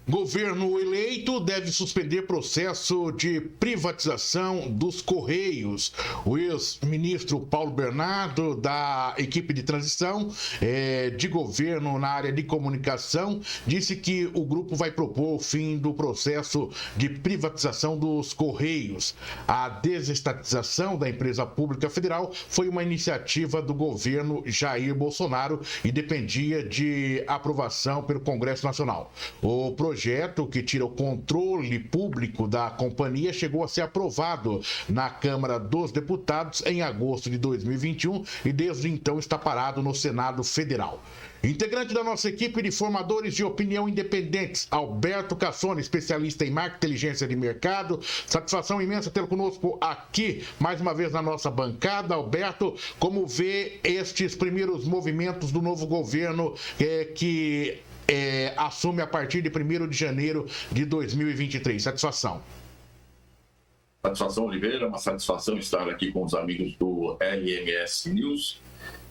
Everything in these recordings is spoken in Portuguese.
Governo eleito deve suspender processo de privatização dos Correios. O ex-ministro Paulo Bernardo, da equipe de transição de governo na área de comunicação, disse que o grupo vai propor o fim do processo de privatização dos Correios. A desestatização da empresa pública federal foi uma iniciativa do governo Jair Bolsonaro e dependia de aprovação pelo Congresso Nacional. O projeto que tira o controle público da companhia chegou a ser aprovado na Câmara dos Deputados em agosto de 2021 e desde então está parado no Senado Federal. Integrante da nossa equipe de formadores de opinião independentes, Alberto Cassone, especialista em marketing e inteligência de mercado. Satisfação imensa tê-lo conosco aqui, mais uma vez na nossa bancada. Alberto, como vê estes primeiros movimentos do novo governo que assume a partir de 1º de janeiro de 2023. Satisfação. Satisfação, Oliveira. Uma satisfação estar aqui com os amigos do RMS News.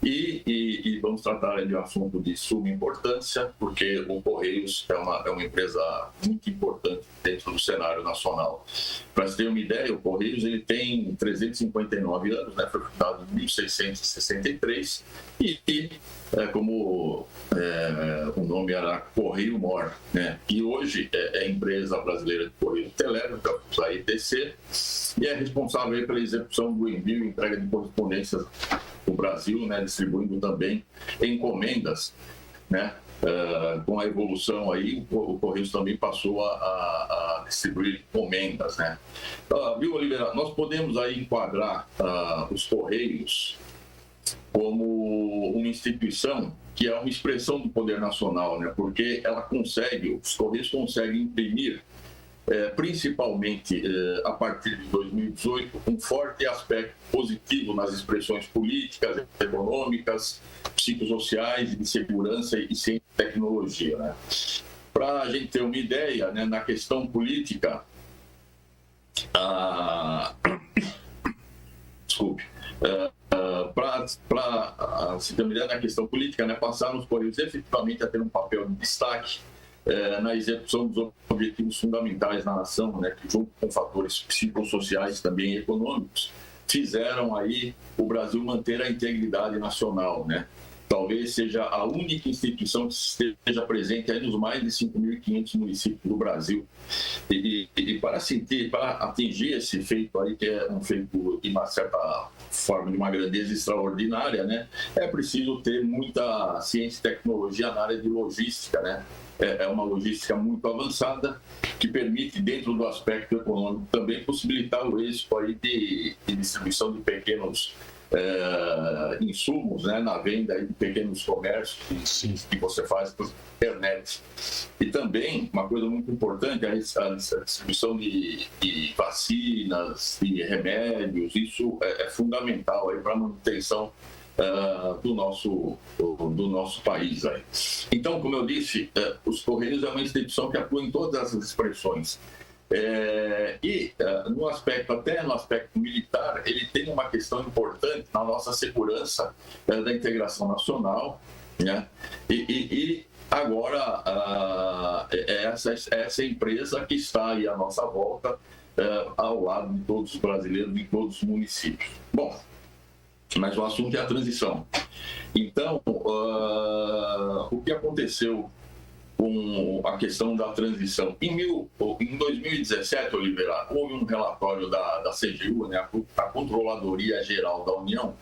E vamos tratar de um assunto de suma importância, porque o Correios é uma empresa muito importante dentro do cenário nacional. Para você ter uma ideia, o Correios ele tem 359 anos, né? Foi fundado em 1663 como o nome era Correio Mor, né? E hoje é a empresa brasileira de Correio Telégrafo, a ETC, e é responsável aí pela execução do envio e entrega de correspondências no Brasil, né? Distribuindo também encomendas, né? Com a evolução aí, o Correios também passou a distribuir encomendas, né? Viu, Oliveira? Nós podemos aí enquadrar os Correios como uma instituição que é uma expressão do poder nacional, né? Porque os Correios conseguem imprimir, principalmente a partir de 2018, um forte aspecto positivo nas expressões políticas, econômicas, psicossociais, de segurança e ciência e tecnologia, né? Para a gente ter uma ideia, né, na questão política, para se ter uma ideia na questão política, né, passaram os Correios efetivamente a ter um papel de destaque na execução dos objetivos fundamentais da nação, né, que junto com fatores psicossociais também econômicos, fizeram aí o Brasil manter a integridade nacional, né? Talvez seja a única instituição que esteja presente aí nos mais de 5.500 municípios do Brasil. E para atingir esse feito aí, que é um feito de uma certa forma, de uma grandeza extraordinária, né? É preciso ter muita ciência e tecnologia na área de logística, né? É uma logística muito avançada que permite, dentro do aspecto econômico, também possibilitar o êxito aí de distribuição de pequenos insumos, né, na venda aí de pequenos comércios que você faz por internet. E também, uma coisa muito importante, a distribuição de vacinas, de remédios, isso é fundamental para a manutenção do nosso país aí. Então, como eu disse, os Correios é uma instituição que atua em todas essas expressões. No aspecto militar, ele tem uma questão importante na nossa segurança da integração nacional, né? E agora essa empresa que está aí à nossa volta, ao lado de todos os brasileiros, de todos os municípios. Bom, mas o assunto é a transição. Então, o que aconteceu com a questão da transição? Em 2017, Oliveira, houve um relatório da CGU, né, a Controladoria Geral da União,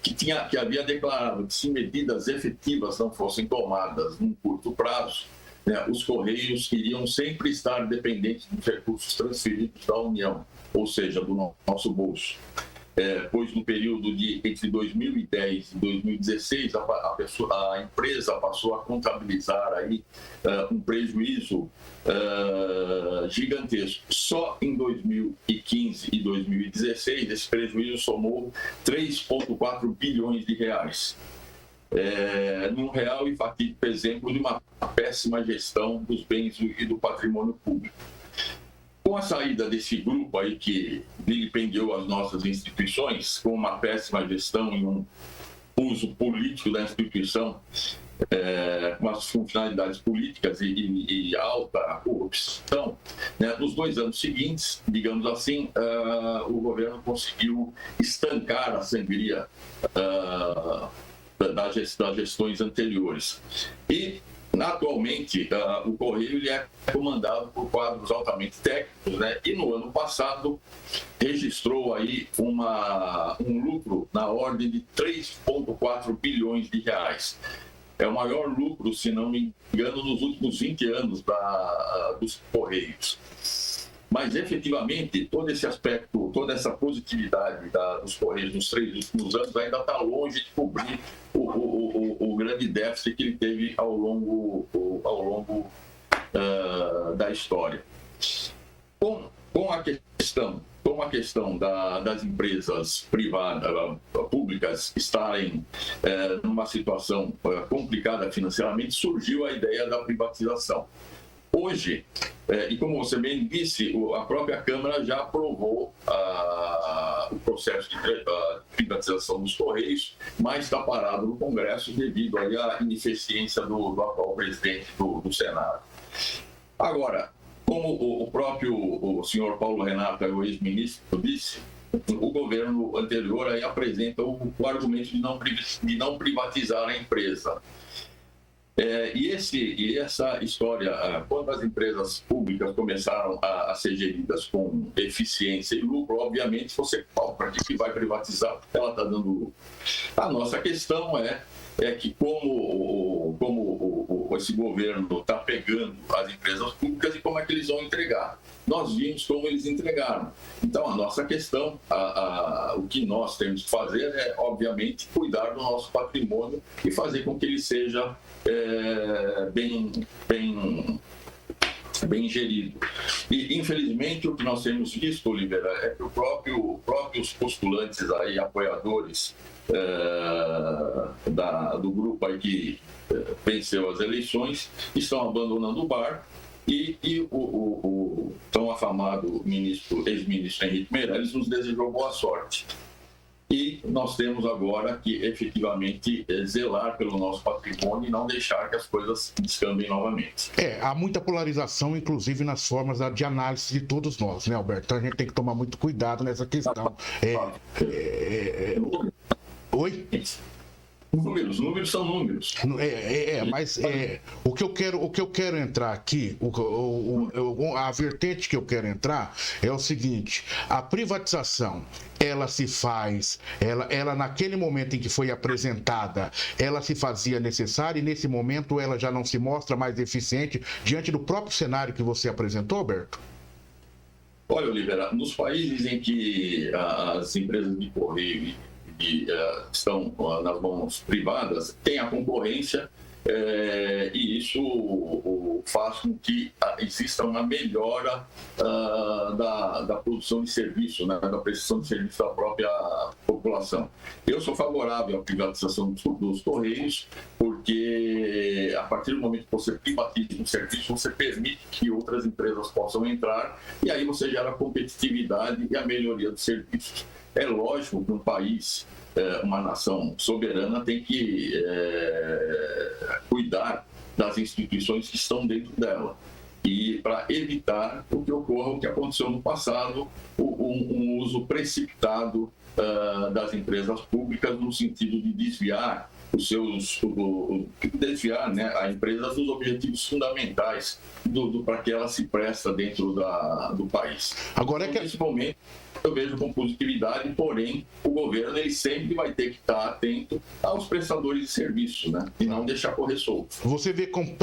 que havia declarado que se medidas efetivas não fossem tomadas num curto prazo, né, os Correios iriam sempre estar dependentes dos recursos transferidos da União, ou seja, do nosso bolso. Pois no período entre 2010 e 2016, a empresa passou a contabilizar aí um prejuízo gigantesco. Só em 2015 e 2016, esse prejuízo somou 3,4 bilhões de reais. Num real e fatídico exemplo de uma péssima gestão dos bens e do patrimônio público. Com a saída desse grupo aí que vilipendiou as nossas instituições com uma péssima gestão e um uso político da instituição, com finalidades políticas e alta corrupção, né, nos 2 anos seguintes, digamos assim, o governo conseguiu estancar a sangria das gestões anteriores. E, atualmente, o Correio ele é comandado por quadros altamente técnicos, né? E no ano passado registrou aí um lucro na ordem de 3,4 bilhões de reais. É o maior lucro, se não me engano, nos últimos 20 anos dos Correios. Mas, efetivamente, todo esse aspecto, toda essa positividade dos Correios nos 3 últimos anos ainda está longe de cobrir o grande déficit que ele teve ao longo da história. Com a questão das empresas privadas, públicas estarem numa situação complicada financeiramente, surgiu a ideia da privatização. Hoje, e como você bem disse, a própria Câmara já aprovou o processo de privatização dos Correios, mas está parado no Congresso devido aí à ineficiência do atual presidente do Senado. Agora, como o senhor Paulo Renato, o ex-ministro, disse, o governo anterior aí apresenta o argumento de não privatizar a empresa. E essa história, quando as empresas públicas começaram a ser geridas com eficiência e lucro, obviamente você, para que vai privatizar? Ela está dando lucro. A nossa questão é que como esse governo está pegando as empresas públicas e como é que eles vão entregar. Nós vimos como eles entregaram. Então, a nossa questão, o que nós temos que fazer é, obviamente, cuidar do nosso patrimônio e fazer com que ele seja bem gerido. E, infelizmente, o que nós temos visto, Oliveira, é que próprios postulantes aí, apoiadores do grupo aí que venceu as eleições, estão abandonando o bar e o tão afamado ex-ministro Henrique Meirelles nos desejou boa sorte. E nós temos agora que efetivamente zelar pelo nosso patrimônio e não deixar que as coisas descambem novamente. Há muita polarização, inclusive nas formas de análise de todos nós, né, Alberto? Então a gente tem que tomar muito cuidado nessa questão. Oi? Números são números. Mas o que eu quero entrar aqui, a vertente que eu quero entrar é o seguinte: a privatização, ela se faz, ela naquele momento em que foi apresentada, ela se fazia necessária e nesse momento ela já não se mostra mais eficiente diante do próprio cenário que você apresentou, Alberto? Olha, Oliveira, nos países em que as empresas de correio estão nas mãos privadas, tem a concorrência e isso faz com que exista uma melhora da produção de serviço, né, da prestação de serviço da própria população. Eu sou favorável à privatização dos Correios, porque a partir do momento que você privatiza um serviço, você permite que outras empresas possam entrar e aí você gera competitividade e a melhoria dos serviços. É lógico que um país, uma nação soberana, tem que cuidar das instituições que estão dentro dela. E para evitar o que ocorra, o que aconteceu no passado, um uso precipitado das empresas públicas no sentido de desviar a empresa dos objetivos fundamentais para que ela se presta dentro do país. Agora então, nesse momento, eu vejo com positividade, porém, o governo ele sempre vai ter que estar atento aos prestadores de serviço, né? E não deixar correr solto. Você vê com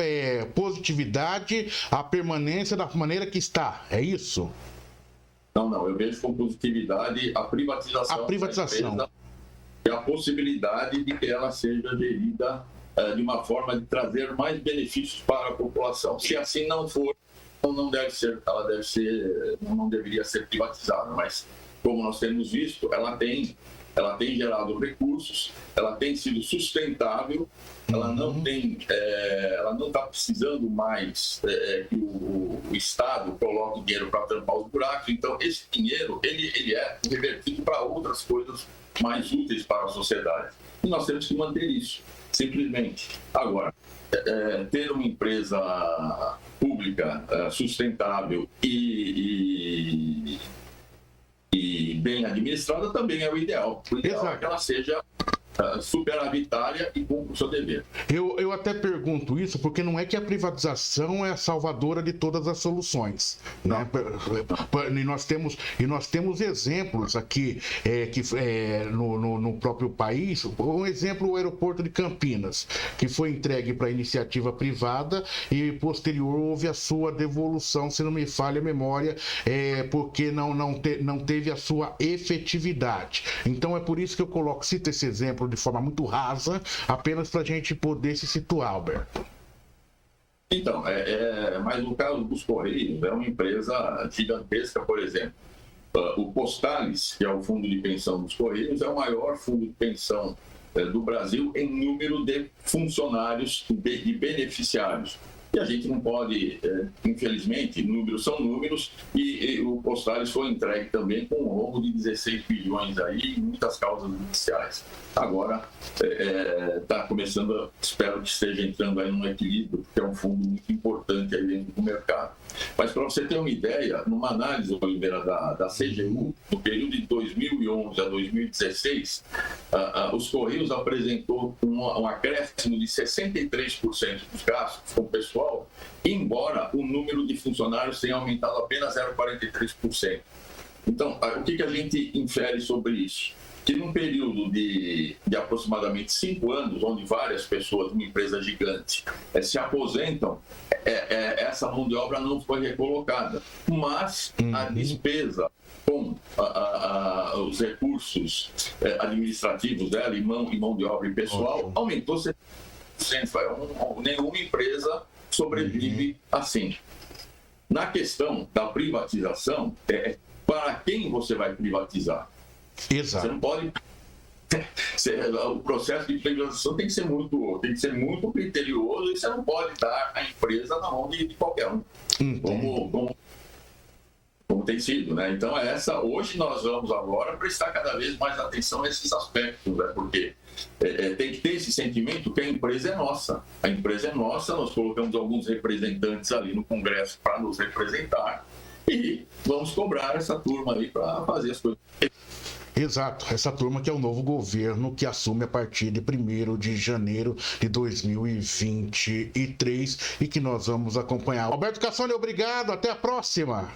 positividade a permanência da maneira que está, é isso? Não, eu vejo com positividade a privatização. Da empresa, e a possibilidade de que ela seja gerida de uma forma de trazer mais benefícios para a população. Se assim não for, não deveria ser privatizada, mas como nós temos visto, ela tem gerado recursos, ela tem sido sustentável, ela não está precisando mais que o Estado coloque dinheiro para tampar os buracos. Então esse dinheiro ele é revertido para outras coisas mais úteis para a sociedade. E nós temos que manter isso. simplesmente. Agora, ter uma empresa pública sustentável e bem administrada também é o ideal. O ideal é que ela seja superavitária e cumpra o seu dever. Eu até pergunto isso porque não é que a privatização é a salvadora de todas as soluções, né? E nós temos exemplos aqui no próprio país. Um exemplo, o aeroporto de Campinas, que foi entregue para iniciativa privada e posterior houve a sua devolução, se não me falha a memória, porque não teve a sua efetividade. Então é por isso que eu cito esse exemplo de forma muito rasa, apenas para a gente poder se situar, Alberto. Então, mas no caso dos Correios, é uma empresa gigantesca, por exemplo. O Postales, que é o fundo de pensão dos Correios, é o maior fundo de pensão do Brasil em número de funcionários e beneficiários. E a gente não pode, infelizmente, números são números, e o Postales foi entregue também com um rombo de 16 bilhões aí, e muitas causas judiciais. Agora está começando, espero que esteja entrando aí num equilíbrio, porque é um fundo muito importante aí dentro do mercado. Mas para você ter uma ideia, numa análise, Oliveira, da CGU, no período de 2011 a 2016, os Correios apresentou um acréscimo de 63% dos gastos com o pessoal, embora o número de funcionários tenha aumentado apenas 0,43%. Então, o que a gente infere sobre isso? Que num período de aproximadamente 5 anos, onde várias pessoas, uma empresa gigante, se aposentam, essa mão de obra não foi recolocada. Mas a despesa com os recursos administrativos dela, e mão de obra e pessoal, aumentou 70%. Nenhuma empresa sobrevive assim. Na questão da privatização, para quem você vai privatizar? Exato. Você não pode. O processo de privatização tem que ser muito criterioso, e você não pode dar a empresa na mão de qualquer um, como tem sido, né? Então hoje nós vamos agora prestar cada vez mais atenção a esses aspectos, né? Porque tem que ter esse sentimento que a empresa é nossa. A empresa é nossa, nós colocamos alguns representantes ali no Congresso para nos representar, e vamos cobrar essa turma aí para fazer as coisas. Exato, essa turma que é o novo governo que assume a partir de 1º de janeiro de 2023 e que nós vamos acompanhar. Alberto Cassoni, obrigado, até a próxima.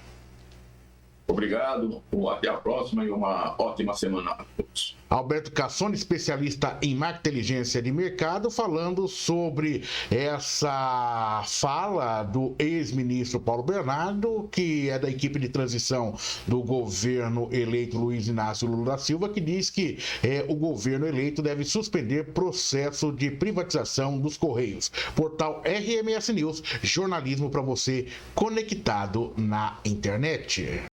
Obrigado, até a próxima e uma ótima semana a todos. Alberto Cassoni, especialista em marketing e inteligência de mercado, falando sobre essa fala do ex-ministro Paulo Bernardo, que é da equipe de transição do governo eleito Luiz Inácio Lula da Silva, que diz que o governo eleito deve suspender processo de privatização dos Correios. Portal RMS News, jornalismo para você conectado na internet.